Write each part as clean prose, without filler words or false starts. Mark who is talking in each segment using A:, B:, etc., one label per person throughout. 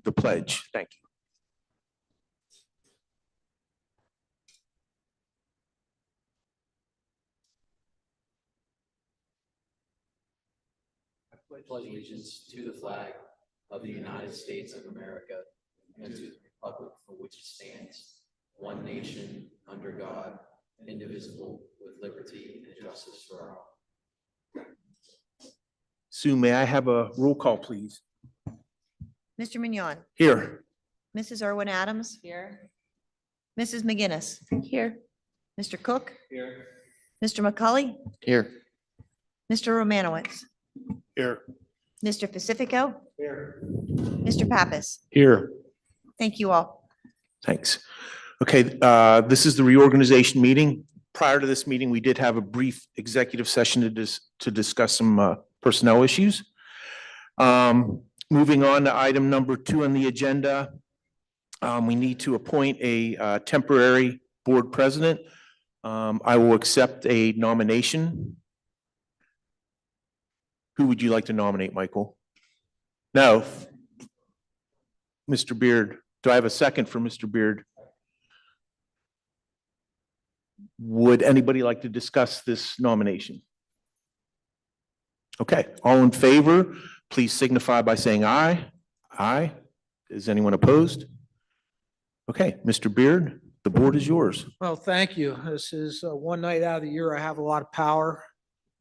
A: the pledge. Thank you.
B: I pledge allegiance to the flag of the United States of America and to the republic for which it stands, one nation, under God, indivisible, with liberty and justice for all.
A: Sue, may I have a roll call, please?
C: Mr. Mignon,
A: Here.
C: Mrs. Irwin Adams. Here. Mrs. McGinnis. Here. Mr. Cook.
B: Here.
C: Mr. McCully.
B: Here.
C: Mr. Romanowitz.
A: Here.
C: Mr. Pacifico.
B: Here.
C: Mr. Pappas.
A: Here.
C: Thank you all.
A: Thanks. Okay, this is the reorganization meeting. Prior to this meeting, we did have a brief executive session to discuss some personnel issues. Moving on to item number 2 on the agenda, we need to appoint a temporary board president. I will accept a nomination. Who would you like to nominate, Michael? No. Mr. Beard. Do I have a second for Mr. Beard? Would anybody like to discuss this nomination? Okay, all in favor, please signify by saying aye. Aye. Is anyone opposed? Okay, Mr. Beard, the board is yours.
D: Well, thank you. This is one night out of the year I have a lot of power.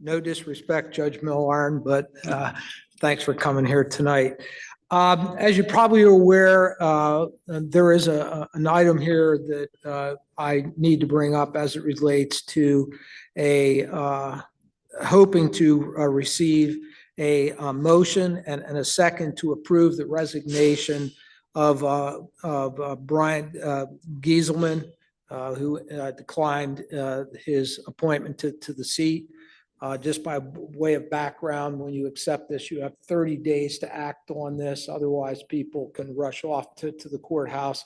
D: No disrespect, Judge Milliron, but thanks for coming here tonight. As you probably are aware, there is an item here that I need to bring up as it relates to hoping to receive a motion and a second to approve the resignation of Brian Gieselman, who declined his appointment to the seat. Just by way of background, when you accept this, you have 30 days to act on this. Otherwise, people can rush off to the courthouse.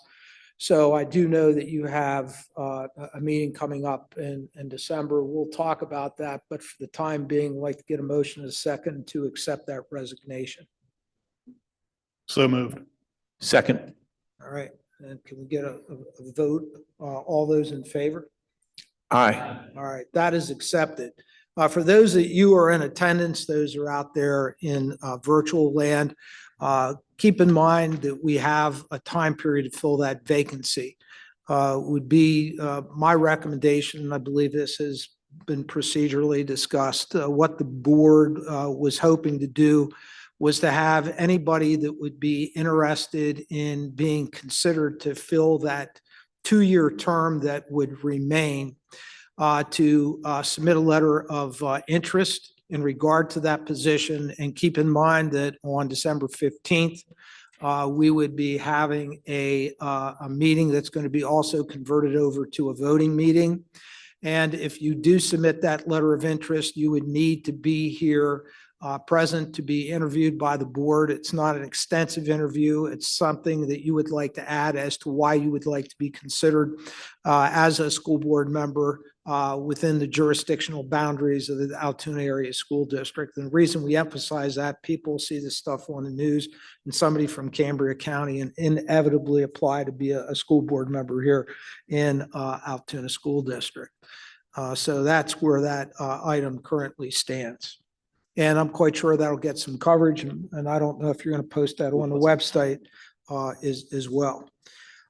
D: So I do know that you have a meeting coming up in December. We'll talk about that. But for the time being, I'd like to get a motion in a second to accept that resignation.
A: So moved. Second.
D: All right. And can we get a vote? All those in favor?
A: Aye.
D: All right. That is accepted. For those that you are in attendance, those are out there in virtual land, keep in mind that we have a time period to fill that vacancy. Would be my recommendation, and I believe this has been procedurally discussed. What the board was hoping to do was to have anybody that would be interested in being considered to fill that 2-year term that would remain to submit a letter of interest in regard to that position. And keep in mind that on December 15th, we would be having a meeting that's going to be also converted over to a voting meeting. And if you do submit that letter of interest, you would need to be here present to be interviewed by the board. It's not an extensive interview. It's something that you would like to add as to why you would like to be considered as a school board member within the jurisdictional boundaries of the Altoona Area School District. And the reason we emphasize that, people see this stuff on the news, and somebody from Cambria County and inevitably apply to be a school board member here in Altoona School District. So that's where that item currently stands. And I'm quite sure that'll get some coverage, and I don't know if you're going to post that on the website as well.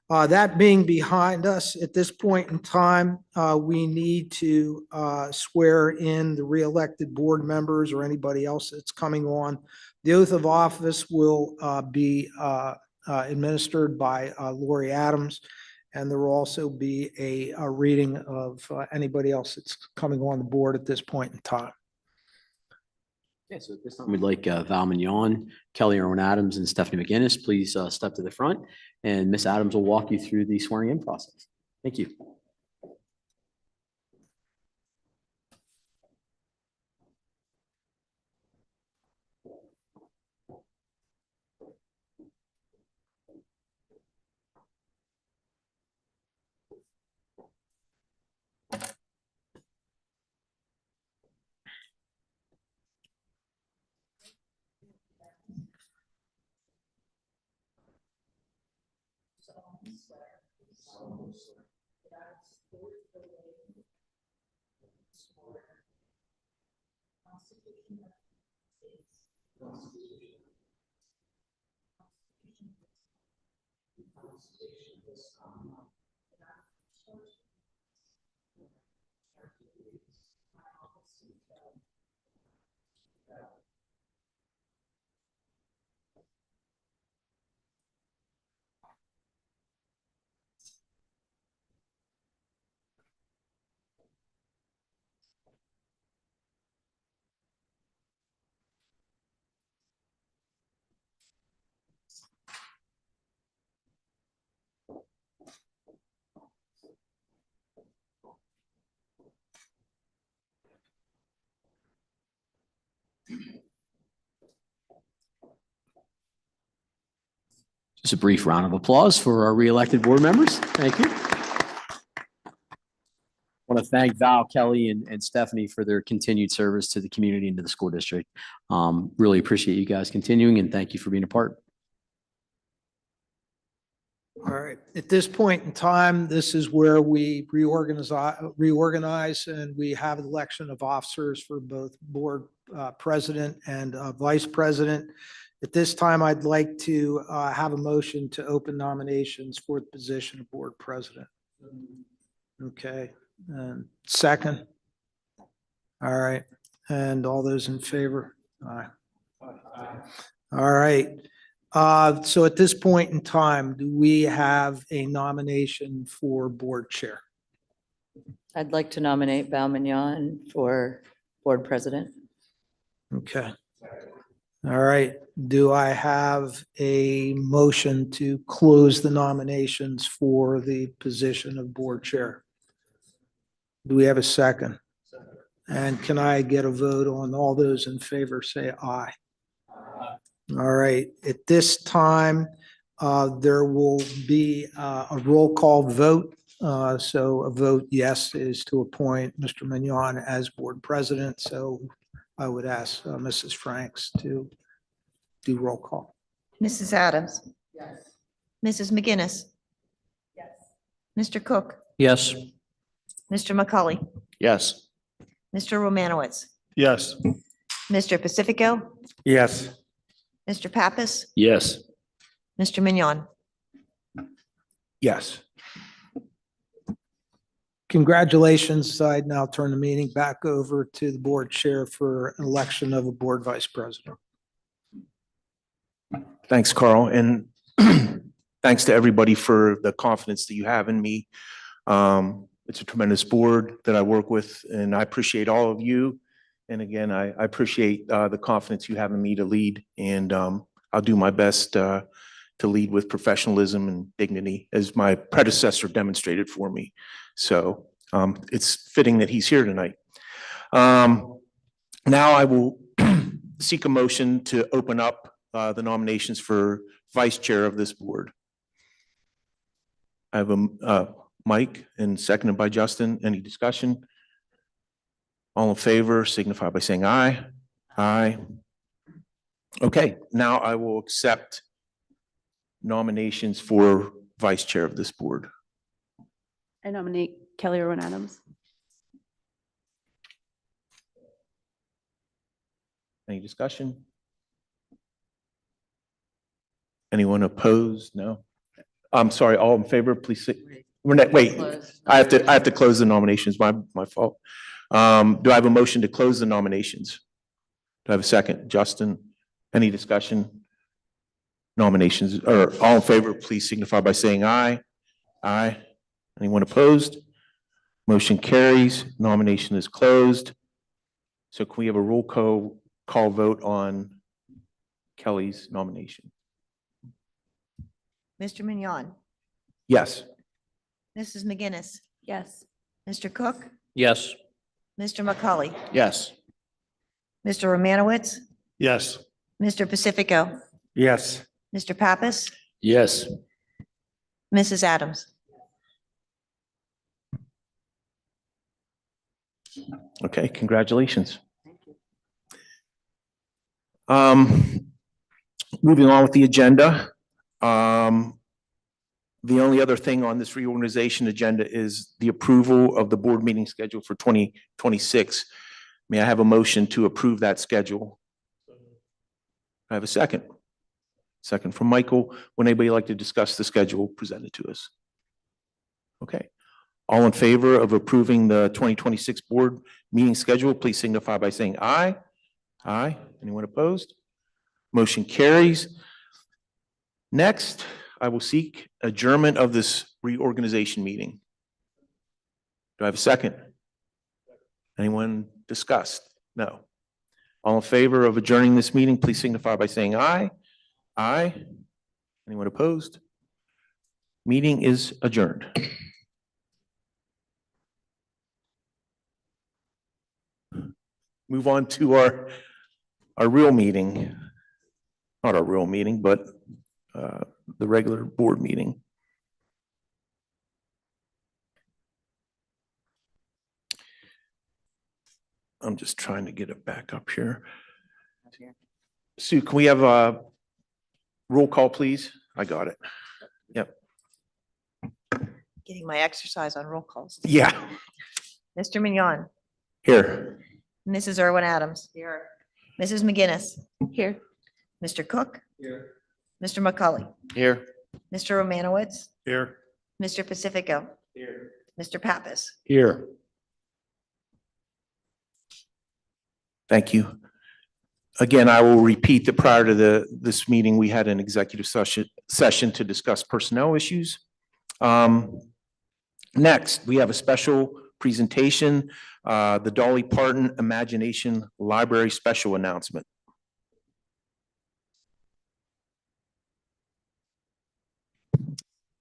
D: That being behind us at this point in time, we need to swear in the re-elected board members or anybody else that's coming on. The oath of office will be administered by Lori Adams, and there will also be a reading of anybody else that's coming on the board at this point in time.
B: Okay, so at this time, we'd like Val Mignon, Kelly Irwin Adams, and Stephanie McGinnis, please step to the front, and Ms. Adams will walk you through the swearing in process. Thank you.
E: Just a brief round of applause for our re-elected board members. Thank you. I want to thank Val, Kelly, and Stephanie for their continued service to the community and to the school district. Really appreciate you guys continuing, and thank you for being a part.
D: All right. At this point in time, this is where we reorganize and we have an election of officers for both board president and vice president. At this time, I'd like to have a motion to open nominations for the position of board president. Okay. And second. All right. And all those in favor? Aye. All right. So at this point in time, do we have a nomination for board chair?
F: I'd like to nominate Val Mignon for board president.
D: Okay. All right. Do I have a motion to close the nominations for the position of board chair? Do we have a second? And can I get a vote on all those in favor? Say aye. All right. At this time, there will be a roll call vote. So a vote yes is to appoint Mr. Mignon as board president. So I would ask Mrs. Franks to do roll call.
C: Mrs. Adams?
F: Yes.
C: Mrs. McGinnis?
F: Yes.
C: Mr. Cook?
E: Yes.
C: Mr. McCully?
E: Yes.
C: Mr. Romanowitz?
A: Yes.
C: Mr. Pacifico?
A: Yes.
C: Mr. Pappas?
E: Yes.
C: Mr. Mignon?
A: Yes.
D: Congratulations. I'd now turn the meeting back over to the board chair for an election of a board vice president.
A: Thanks, Carl, and thanks to everybody for the confidence that you have in me. It's a tremendous board that I work with, and I appreciate all of you. And again, I appreciate the confidence you have in me to lead, and I'll do my best to lead with professionalism and dignity, as my predecessor demonstrated for me. So it's fitting that he's here tonight. Now I will seek a motion to open up the nominations for vice chair of this board. I have a Mike and seconded by Justin. Any discussion? All in favor signify by saying aye. Aye. Okay, now I will accept nominations for vice chair of this board.
G: I nominate Kelly Irwin Adams.
A: Any discussion? Anyone opposed? No? I'm sorry, all in favor, please say. Wait, I have to close the nominations, my fault. Do I have a motion to close the nominations? Do I have a second? Justin, any discussion? Nominations, or all in favor, please signify by saying aye. Aye. Anyone opposed? Motion carries. Nomination is closed. So can we have a roll call vote on Kelly's nomination?
C: Mr. Mignon?
A: Yes.
C: Mrs. McGinnis?
G: Yes.
C: Mr. Cook?
E: Yes.
C: Mr. McCully?
E: Yes.
C: Mr. Romanowitz?
A: Yes.
C: Mr. Pacifico?
A: Yes.
C: Mr. Pappas?
E: Yes.
C: Mrs. Adams?
A: Okay, congratulations.
G: Thank you.
A: Moving on with the agenda. The only other thing on this reorganization agenda is the approval of the board meeting schedule for 2026. May I have a motion to approve that schedule? I have a second. Second from Michael. Would anybody like to discuss the schedule presented to us? Okay. All in favor of approving the 2026 board meeting schedule, please signify by saying aye. Aye. Anyone opposed? Motion carries. Next, I will seek adjournment of this reorganization meeting. Do I have a second? Anyone discussed? No. All in favor of adjourning this meeting, please signify by saying aye. Aye. Anyone opposed? Meeting is adjourned. Move on to our real meeting. Not our real meeting, but the regular board meeting. I'm just trying to get it back up here. Sue, can we have a roll call, please? I got it. Yep.
C: Getting my exercise on roll calls.
A: Yeah.
C: Mr. Mignon,
A: Here.
C: Mrs. Irwin Adams. Here. Mrs. McGinnis,
G: Here.
C: Mr. Cook. Here. Mr. McCully,
A: Here.
C: Mr. Romanowitz,
A: Here.
C: Mr. Pacifico,
A: Here.
C: Mr. Pappas.
A: Here. Thank you. Again, I will repeat that prior to this meeting, we had an executive session to discuss personnel issues. Next, we have a special presentation, the Dolly Parton Imagination Library special announcement.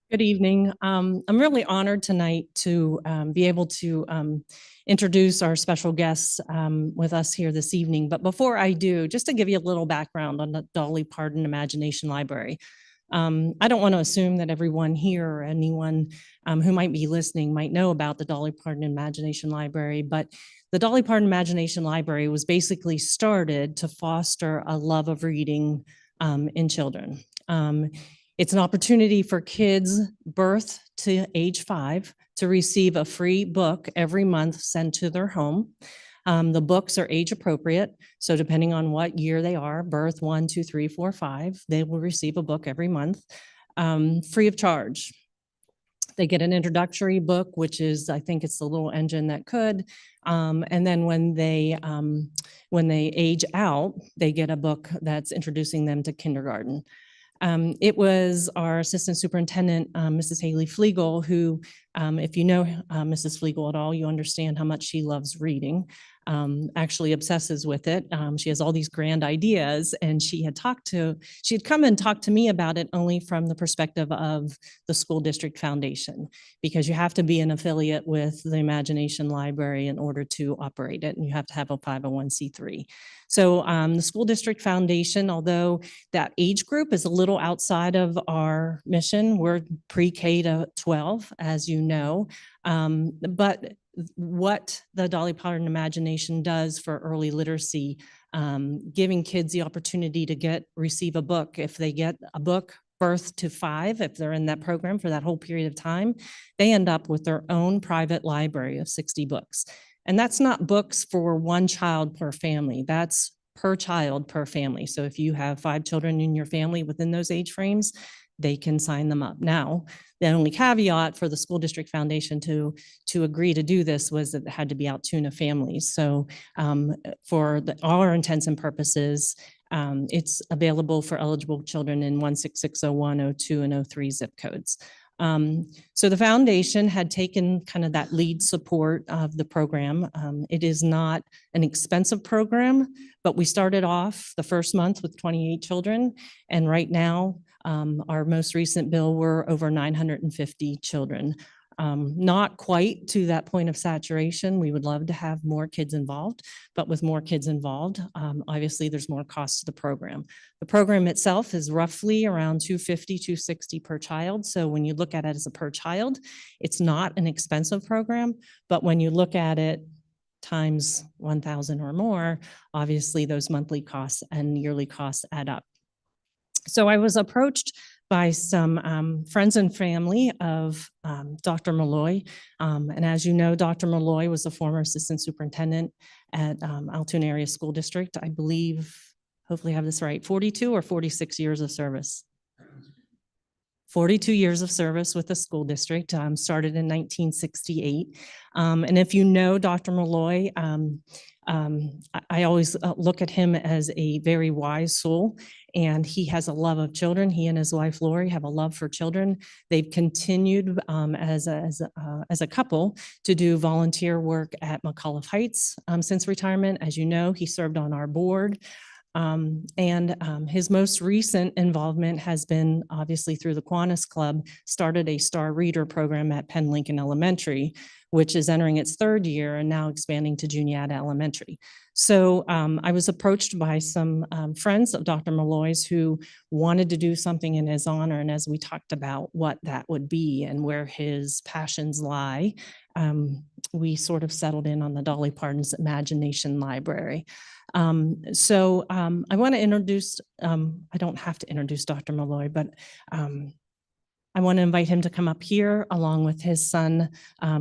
H: Good evening. I'm really honored tonight to be able to introduce our special guests with us here this evening. But before I do, just to give you a little background on the Dolly Parton Imagination Library. I don't want to assume that everyone here or anyone who might be listening might know about the Dolly Parton Imagination Library, but the Dolly Parton Imagination Library was basically started to foster a love of reading in children. It's an opportunity for kids birth to age 5 to receive a free book every month sent to their home. The books are age appropriate. So depending on what year they are, birth 1, 2, 3, 4, 5, they will receive a book every month, free of charge. They get an introductory book, which is, I think it's the little engine that could. And then when they age out, they get a book that's introducing them to kindergarten. It was our assistant superintendent, Mrs. Haley Flegel, who, if you know Mrs. Flegel at all, you understand how much she loves reading, actually obsesses with it. She has all these grand ideas, and she had come and talked to me about it only from the perspective of the school district foundation, because you have to be an affiliate with the Imagination Library in order to operate it, and you have to have a 501c3. So the school district foundation, although that age group is a little outside of our mission, we're pre-K to 12, as you know, but what the Dolly Parton Imagination does for early literacy, giving kids the opportunity to receive a book. If they get a book birth to 5, if they're in that program for that whole period of time, they end up with their own private library of 60 books. And that's not books for one child per family. That's per child per family. So if you have 5 children in your family within those age frames, they can sign them up. Now, the only caveat for the school district foundation to agree to do this was that it had to be Altoona families. So for all our intents and purposes, it's available for eligible children in 16601, 02, and 03 zip codes. So the foundation had taken kind of that lead support of the program. It is not an expensive program, but we started off the first month with 28 children. And right now, our most recent bill, we're over 950 children. Not quite to that point of saturation. We would love to have more kids involved, but with more kids involved, obviously there's more cost to the program. The program itself is roughly around $250, $260 per child. So when you look at it as a per child, it's not an expensive program, but when you look at it times 1,000 or more, obviously those monthly costs and yearly costs add up. So I was approached by some friends and family of Dr. Malloy. And as you know, Dr. Malloy was a former assistant superintendent at Altoona Area School District. I believe, hopefully I have this right, 42 or 46 years of service. 42 years of service with the school district, started in 1968. And if you know Dr. Malloy, I always look at him as a very wise soul, and he has a love of children. He and his wife Lori have a love for children. They've continued as a couple to do volunteer work at McAuliffe Heights since retirement. As you know, he served on our board. His most recent involvement has been obviously through the Kiwanis Club, started a Star Reader program at Penn Lincoln Elementary, which is entering its third year and now expanding to Juniata Elementary. So I was approached by some friends of Dr. Malloy's who wanted to do something in his honor. And as we talked about what that would be and where his passions lie, we sort of settled in on the Dolly Parton's Imagination Library. I want to introduce, I don't have to introduce Dr. Malloy, but I want to invite him to come up here along with his son,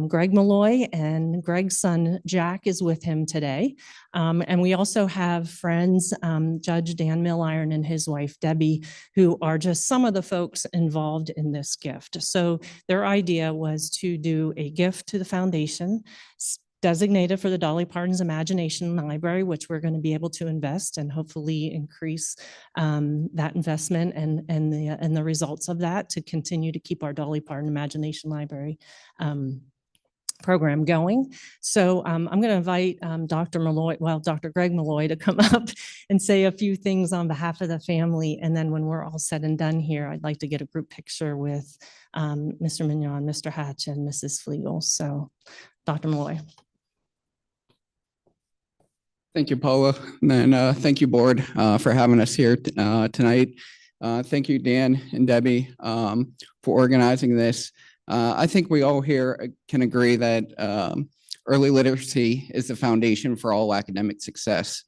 H: Greg Malloy, and Greg's son, Jack, is with him today. And we also have friends, Judge Dan Milliron and his wife, Debbie, who are just some of the folks involved in this gift. So their idea was to do a gift to the foundation designated for the Dolly Parton's Imagination Library, which we're going to be able to invest and hopefully increase that investment and the results of that to continue to keep our Dolly Parton Imagination Library program going. So I'm going to invite Dr. Malloy, Dr. Greg Malloy, to come up and say a few things on behalf of the family. And then when we're all said and done here, I'd like to get a group picture with Mr. Mignon, Mr. Hatch, and Mrs. Flegel. So Dr. Malloy.
I: Thank you, Paula, and thank you, board, for having us here tonight. Thank you, Dan and Debbie, for organizing this. I think we all here can agree that early literacy is the foundation for all academic success.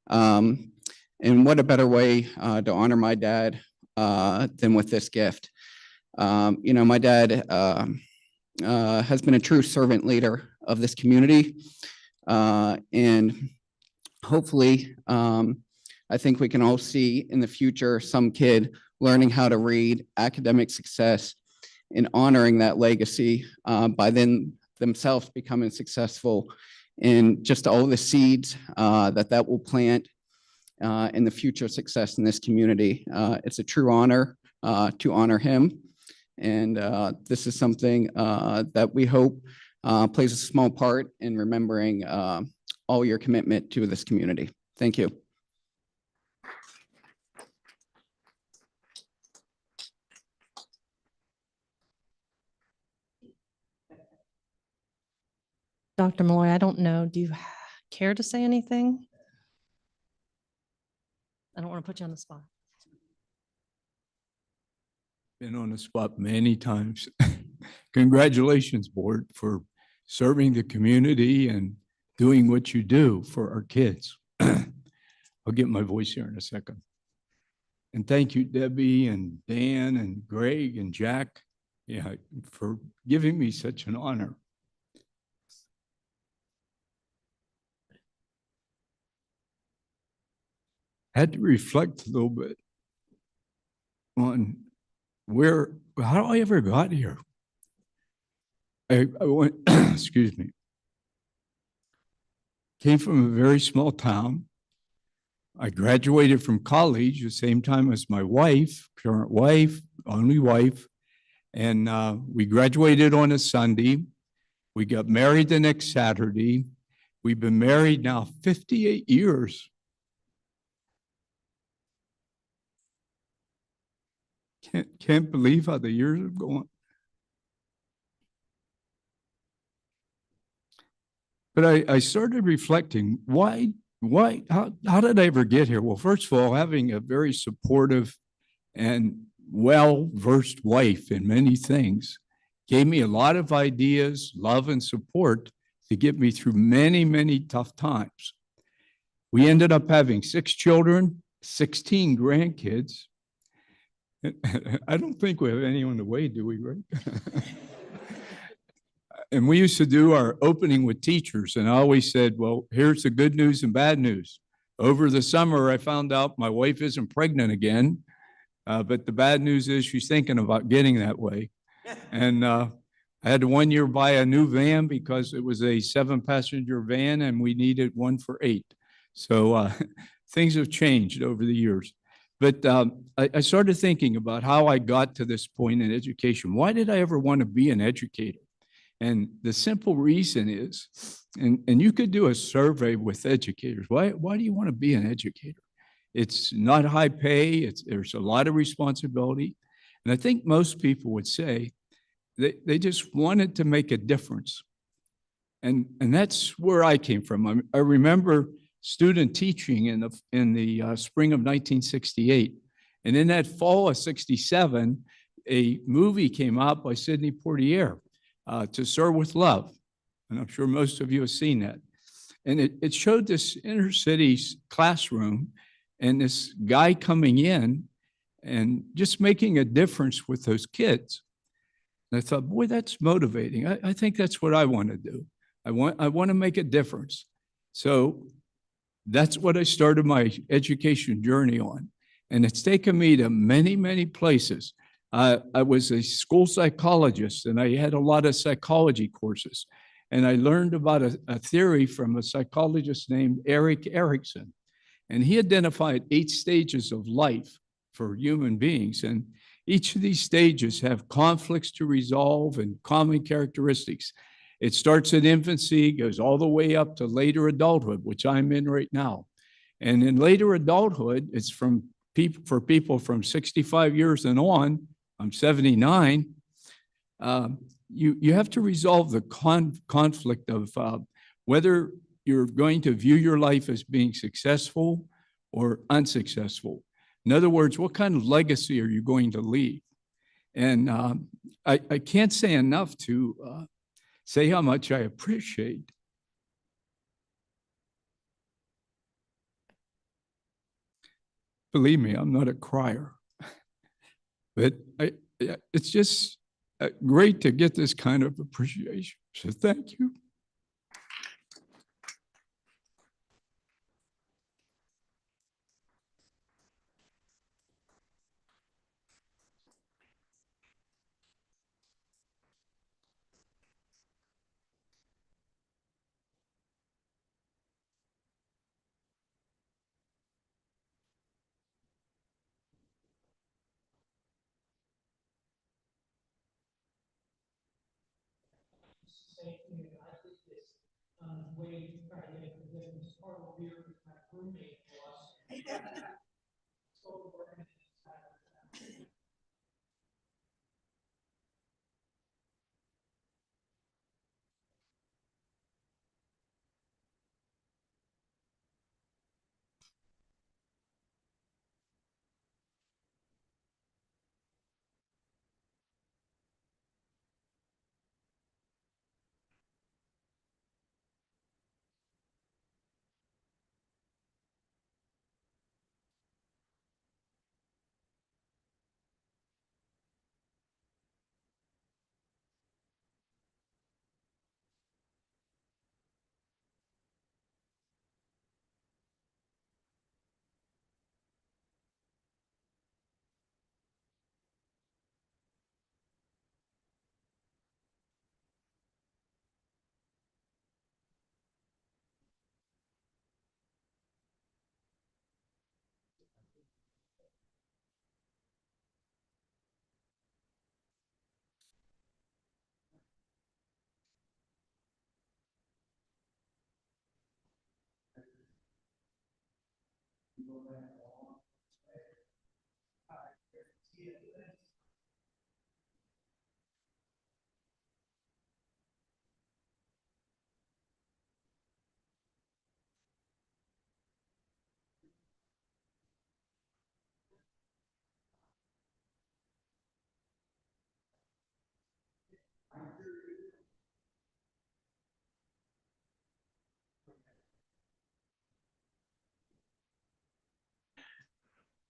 I: And what a better way to honor my dad than with this gift. You know, my dad has been a true servant leader of this community, and hopefully, I think we can all see in the future some kid learning how to read, academic success, and honoring that legacy by then themselves becoming successful in just all the seeds that will plant in the future success in this community. It's a true honor to honor him. And this is something that we hope plays a small part in remembering all your commitment to this community. Thank you.
H: Dr. Malloy, I don't know, do you care to say anything? I don't want to put you on the spot.
J: Been on the spot many times. Congratulations, board, for serving the community and doing what you do for our kids. I'll get my voice here in a second. And thank you, Debbie and Dan and Greg and Jack, for giving me such an honor. Had to reflect a little bit on how I ever got here. I went, excuse me, came from a very small town. I graduated from college the same time as my wife, current wife, only wife. And we graduated on a Sunday. We got married the next Saturday. We've been married now 58 years. Can't believe how the years have gone. But I started reflecting, how did I ever get here? Well, first of all, having a very supportive and well-versed wife in many things gave me a lot of ideas, love, and support to get me through many, many tough times. We ended up having 6 children, 16 grandkids. I don't think we have any on the way, do we, Rick? And we used to do our opening with teachers, and I always said, well, here's the good news and bad news. Over the summer, I found out my wife isn't pregnant again, but the bad news is she's thinking about getting that way. And I had to 1 year buy a new van because it was a 7-passenger van and we needed one for 8. So things have changed over the years. But I started thinking about how I got to this point in education. Why did I ever want to be an educator? And the simple reason is, and you could do a survey with educators. Why do you want to be an educator? It's not high pay. There's a lot of responsibility. And I think most people would say they just wanted to make a difference. And that's where I came from. I remember student teaching in the spring of 1968. And in that fall of 67, a movie came out by Sidney Poitier, To Serve with Love. And I'm sure most of you have seen that. And it showed this inner city classroom and this guy coming in and just making a difference with those kids. And I thought, boy, that's motivating. I think that's what I want to do. I want to make a difference. So that's what I started my education journey on. And it's taken me to many, many places. I was a school psychologist and I had a lot of psychology courses. And I learned about a theory from a psychologist named Erik Erikson. And he identified 8 stages of life for human beings. And each of these stages have conflicts to resolve and common characteristics. It starts at infancy, goes all the way up to later adulthood, which I'm in right now. And in later adulthood, it's for people from 65 years and on. I'm 79. You have to resolve the conflict of whether you're going to view your life as being successful or unsuccessful. In other words, what kind of legacy are you going to leave? And I can't say enough to say how much I appreciate believe me, I'm not a crier, but it's just great to get this kind of appreciation. So thank you.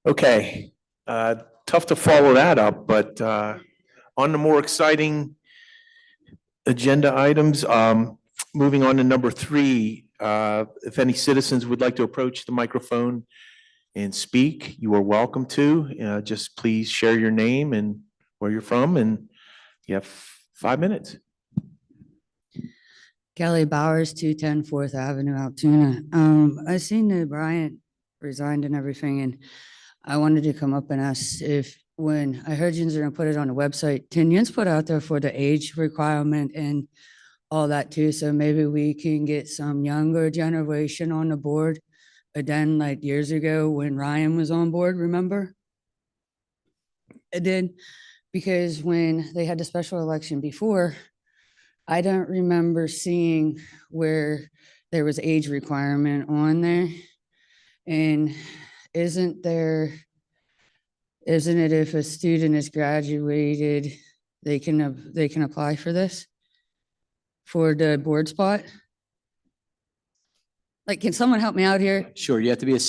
A: Okay, tough to follow that up, but on the more exciting agenda items, moving on to number 3, if any citizens would like to approach the microphone and speak, you are welcome to. Just please share your name and where you're from, and you have 5 minutes.
K: Kelly Bowers, 210 Fourth Avenue, Altoona. I seen that Bryant resigned and everything, and I wanted to come up and ask if, when I heard Yin's gonna put it on the website, can Yin's put out there for the age requirement and all that too? So maybe we can get some younger generation on the board. But then, like years ago when Ryan was on board, remember? It did, because when they had the special election before, I don't remember seeing where there was age requirement on there. And isn't it if a student is graduated, they can apply for this? For the board spot? Like, can someone help me out here?
E: Sure, you have to be a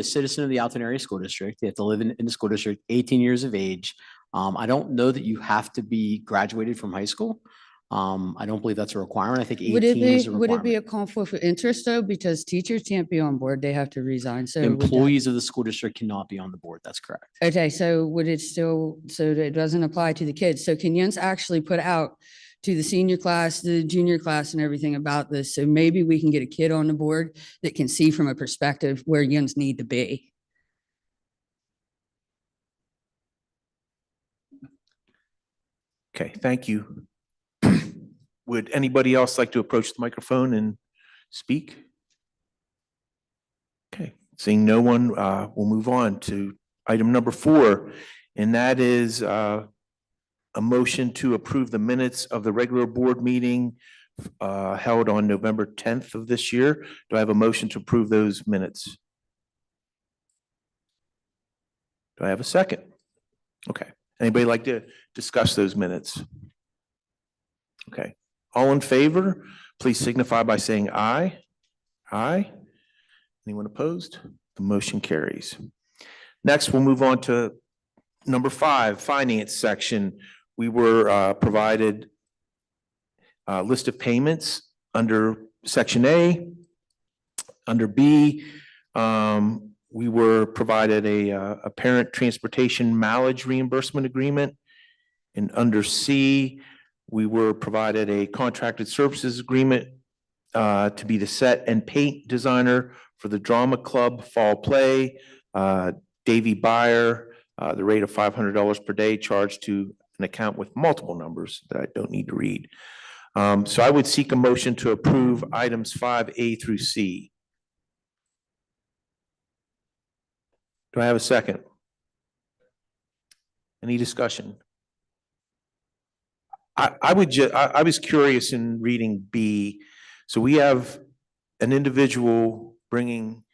E: citizen of the Alton Area School District. You have to live in the school district, 18 years of age. I don't know that you have to be graduated from high school. I don't believe that's a requirement. I think 18 is a
K: Would it be a
E: requirement.
K: conflict of interest though? Because teachers can't be on board, they have to resign, so. would that-
E: Employees of the school district cannot be on the board. That's correct.
K: Okay, so would it still, so that it doesn't apply to the kids? So can Jens actually put out to the senior class, the junior class and everything about this? So maybe we can get a kid on the board that can see from a perspective where Jens need to be.
A: Okay, thank you. Would anybody else like to approach the microphone and speak? Okay, seeing no one, we'll move on to item number 4, and that is a motion to approve the minutes of the regular board meeting held on November 10th of this year. Do I have a motion to approve those minutes? Do I have a second? Okay. Anybody like to discuss those minutes? Okay. All in favor, please signify by saying aye. Aye. Anyone opposed? The motion carries. Next, we'll move on to number 5, finance section. We were provided a list of payments under section A. Under B, we were provided a parent transportation mileage reimbursement agreement. And under C, we were provided a contracted services agreement to be the set and paint designer for the drama club fall play. Davy Byer, the rate of $500 per day charged to an account with multiple numbers that I don't need to read. So I would seek a motion to approve items 5A through C. Do I have a second? Any discussion? I was curious in reading B. So we have an individual bringing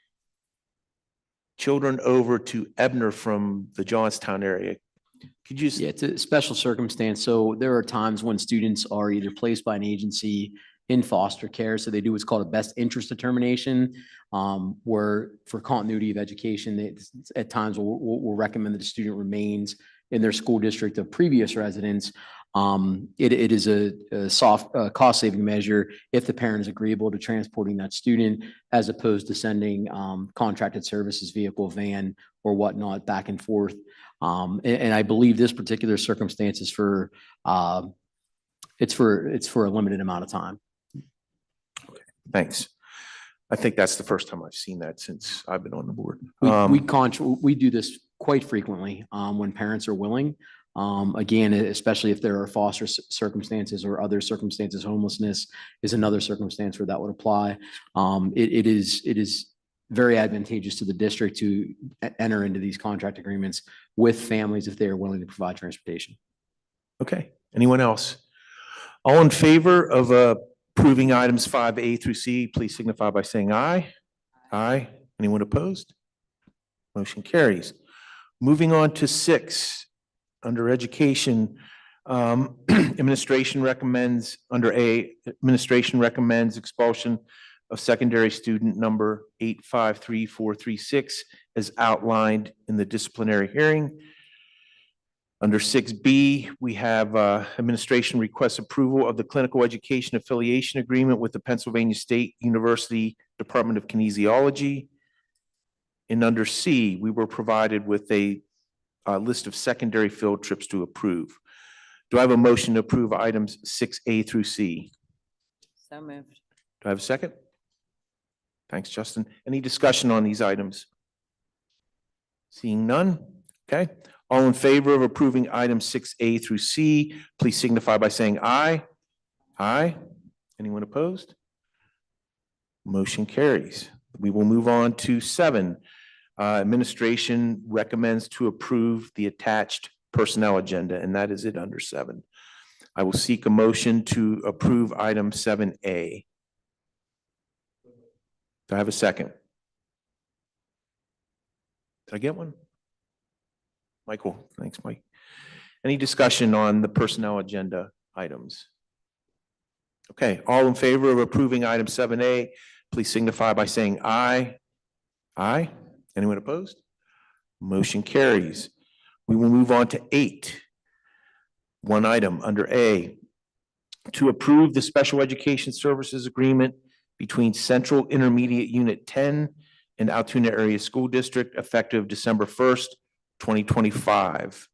A: children over to Ebner from the Johnstown area. Could you?
E: Yeah, it's a special circumstance. So there are times when students are either placed by an agency in foster care. So they do what's called a best interest determination, where for continuity of education, at times we'll recommend that the student remains in their school district of previous residence. It is a soft cost saving measure if the parent is agreeable to transporting that student, as opposed to sending contracted services vehicle, van or whatnot back and forth. And I believe this particular circumstance is for it's for a limited amount of time.
A: Okay, thanks. I think that's the first time I've seen that since I've been on the board.
E: We do this quite frequently when parents are willing. Again, especially if there are foster circumstances or other circumstances, homelessness is another circumstance where that would apply. It is very advantageous to the district to enter into these contract agreements with families if they are willing to provide transportation.
A: Okay, anyone else? All in favor of approving items 5A through C, please signify by saying aye. Aye. Anyone opposed? Motion carries. Moving on to 6, under education, administration recommends, under A, administration recommends expulsion of secondary student number 853436 as outlined in the disciplinary hearing. Under 6B, we have administration requests approval of the clinical education affiliation agreement with the Pennsylvania State University Department of Kinesiology. And under C, we were provided with a list of secondary field trips to approve. Do I have a motion to approve items 6A through C?
F: So moved.
A: Do I have a second? Thanks, Justin. Any discussion on these items? Seeing none? Okay. All in favor of approving items 6A through C, please signify by saying aye. Aye. Anyone opposed? Motion carries. We will move on to 7. Administration recommends to approve the attached personnel agenda, and that is it under 7. I will seek a motion to approve item 7A. Do I have a second? Did I get one? Michael, thanks, Mike. Any discussion on the personnel agenda items? Okay, all in favor of approving item 7A, please signify by saying aye. Aye. Anyone opposed? Motion carries. We will move on to 8. One item under A, to approve the special education services agreement between Central Intermediate Unit 10 and Altoona Area School District effective December 1st, 2025.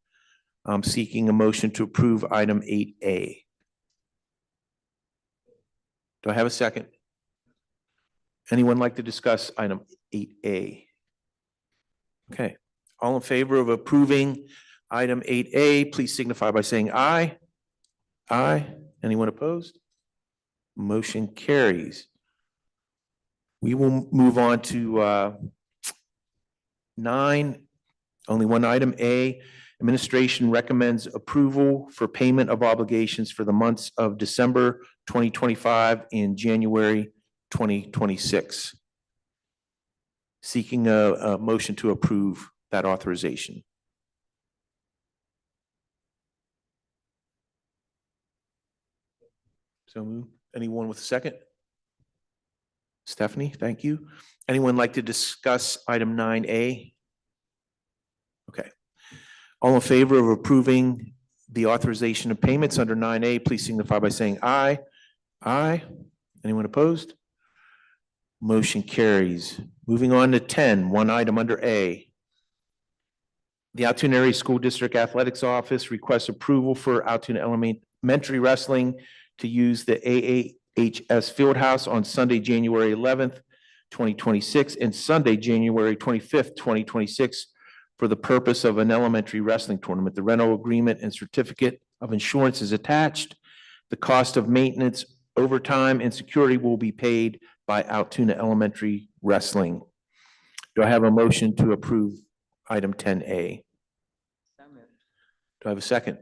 A: I'm seeking a motion to approve item 8A. Do I have a second? Anyone like to discuss item 8A? Okay, all in favor of approving item 8A, please signify by saying aye. Aye. Anyone opposed? Motion carries. We will move on to 9. Only one item, A. Administration recommends approval for payment of obligations for the months of December 2025 and January 2026. Seeking a motion to approve that authorization. So moved. Anyone with a second? Stephanie, thank you. Anyone like to discuss item 9A? Okay. All in favor of approving the authorization of payments under 9A, please signify by saying aye. Aye. Anyone opposed? Motion carries. Moving on to 10, one item under A. The Altoona Area School District Athletics Office requests approval for Altoona Elementary Wrestling to use the AAHS Fieldhouse on Sunday, January 11th, 2026, and Sunday, January 25th, 2026, for the purpose of an elementary wrestling tournament. The rental agreement and certificate of insurance is attached. The cost of maintenance, overtime, and security will be paid by Altoona Elementary Wrestling. Do I have a motion to approve item 10A?
F: So moved.
A: Do I have a second?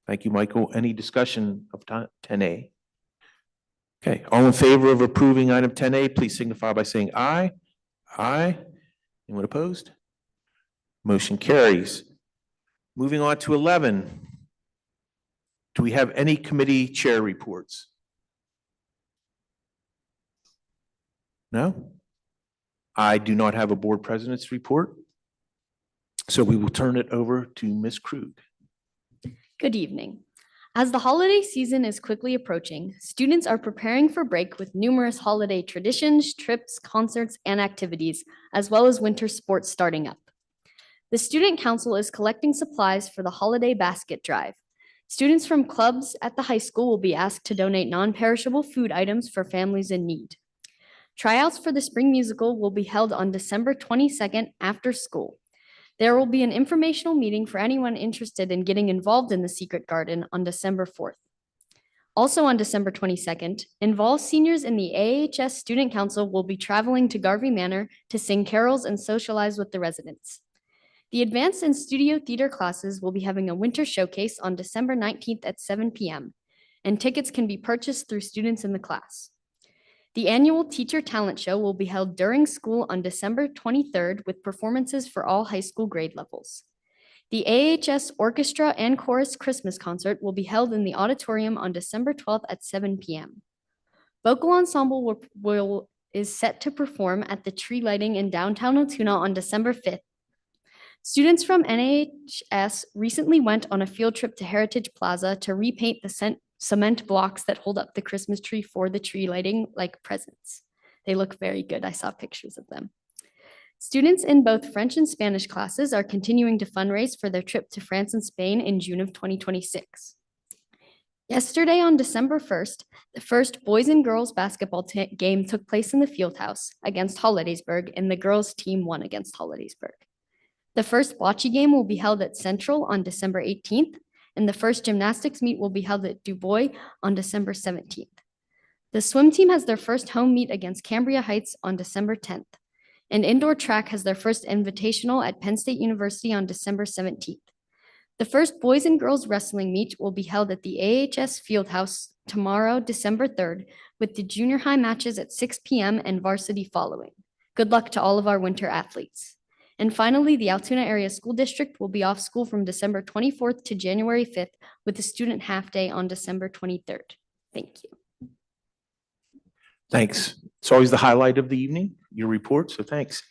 A: Thank you, Michael. Any discussion of 10A? Okay, all in favor of approving item 10A, please signify by saying aye. Aye. Anyone opposed? Motion carries. Moving on to 11. Do we have any committee chair reports? No? I do not have a board president's report. So we will turn it over to Ms. Krug.
G: Good evening. As the holiday season is quickly approaching, students are preparing for break with numerous holiday traditions, trips, concerts, and activities, as well as winter sports starting up. The Student Council is collecting supplies for the holiday basket drive. Students from clubs at the high school will be asked to donate non-perishable food items for families in need. Tryouts for the spring musical will be held on December 22nd after school. There will be an informational meeting for anyone interested in getting involved in the Secret Garden on December 4th. Also on December 22nd, involved seniors in the AAHS Student Council will be traveling to Garvey Manor to sing carols and socialize with the residents. The advanced and studio theater classes will be having a winter showcase on December 19th at 7 p.m., and tickets can be purchased through students in the class. The annual Teacher Talent Show will be held during school on December 23rd with performances for all high school grade levels. The AHS Orchestra and Chorus Christmas Concert will be held in the auditorium on December 12th at 7 p.m. Vocal Ensemble is set to perform at the tree lighting in downtown Altoona on December 5th. Students from NAHS recently went on a field trip to Heritage Plaza to repaint the cement blocks that hold up the Christmas tree for the tree lighting like presents. They look very good. I saw pictures of them. Students in both French and Spanish classes are continuing to fundraise for their trip to France and Spain in June of 2026. Yesterday on December 1st, the first boys and girls basketball game took place in the Fieldhouse against Hollidaysburg, and the girls team won against Hollidaysburg. The first bocce game will be held at Central on December 18th, and the first gymnastics meet will be held at Du Bois on December 17th. The swim team has their first home meet against Cambria Heights on December 10th, and indoor track has their first invitational at Penn State University on December 17th. The first boys and girls wrestling meet will be held at the AHS Fieldhouse tomorrow, December 3rd, with the junior high matches at 6 p.m. and varsity following. Good luck to all of our winter athletes. And finally, the Altoona Area School District will be off school from December 24th to January 5th with a student half day on December 23rd. Thank you.
A: Thanks. It's always the highlight of the evening, your report, so thanks.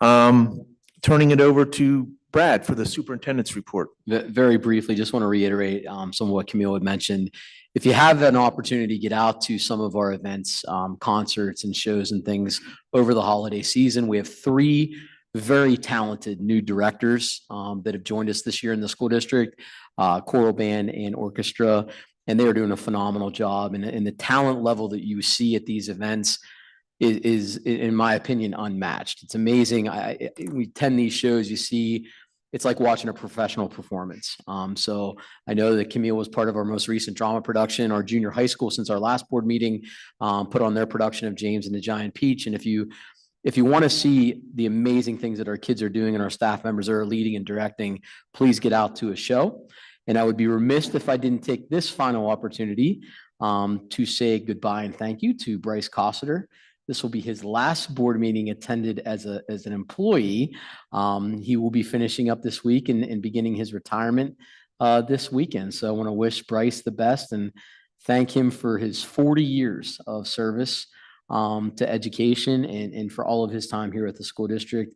A: Turning it over to Brad for the superintendent's report.
E: Very briefly, just want to reiterate some of what Camille had mentioned. If you have an opportunity to get out to some of our events, concerts and shows and things over the holiday season, we have 3 very talented new directors that have joined us this year in the school district, choral band and orchestra, and they are doing a phenomenal job. And the talent level that you see at these events is, in my opinion, unmatched. It's amazing. We attend these shows, you see, it's like watching a professional performance. So I know that Camille was part of our most recent drama production. Our junior high school, since our last board meeting, put on their production of James and the Giant Peach. And if you want to see the amazing things that our kids are doing and our staff members are leading and directing, please get out to a show. And I would be remiss if I didn't take this final opportunity to say goodbye and thank you to Bryce Cossiter. This will be his last board meeting attended as an employee. He will be finishing up this week and beginning his retirement this weekend. So I want to wish Bryce the best and thank him for his 40 years of service to education and for all of his time here at the school district.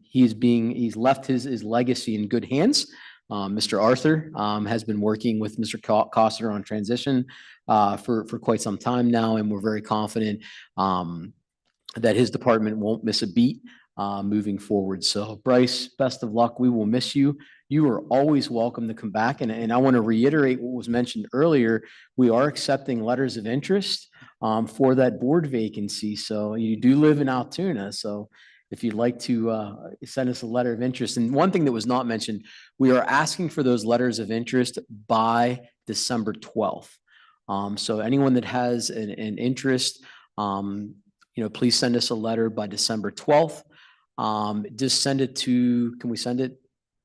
E: He's left his legacy in good hands. Mr. Arthur has been working with Mr. Cossiter on transition for quite some time now, and we're very confident that his department won't miss a beat moving forward. So Bryce, best of luck. We will miss you. You are always welcome to come back. And I want to reiterate what was mentioned earlier. We are accepting letters of interest for that board vacancy. So you do live in Altoona. So if you'd like to send us a letter of interest. And one thing that was not mentioned, we are asking for those letters of interest by December 12th. So anyone that has an interest, please send us a letter by December 12th. Just send it to, can we send it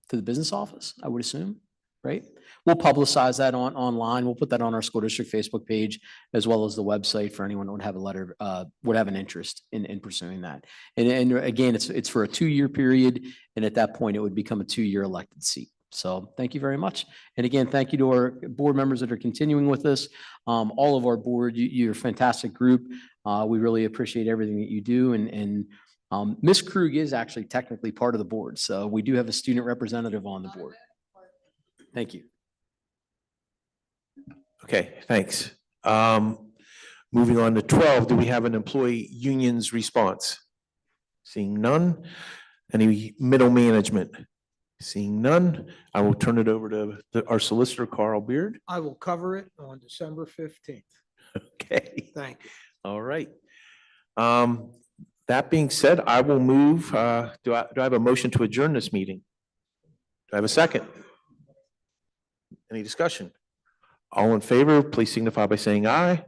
E: to the business office? I would assume, right? We'll publicize that online. We'll put that on our school district Facebook page, as well as the website for anyone that would have a letter, would have an interest in pursuing that. And again, it's for a 2-year period. And at that point, it would become a 2-year elected seat. So thank you very much. And again, thank you to our board members that are continuing with us. All of our board, you're a fantastic group. We really appreciate everything that you do. And Ms. Krug is actually technically part of the board. So we do have a student representative on the board. Thank you.
A: Okay, thanks. Moving on to 12, do we have an employee union's response? Seeing none. Any middle management? Seeing none, I will turn it over to our solicitor, Carl Beard.
D: I will cover it on December 15th.
A: Okay.
D: Thank you.
A: All right. That being said, I will move. Do I have a motion to adjourn this meeting? Do I have a second? Any discussion? All in favor, please signify by saying aye.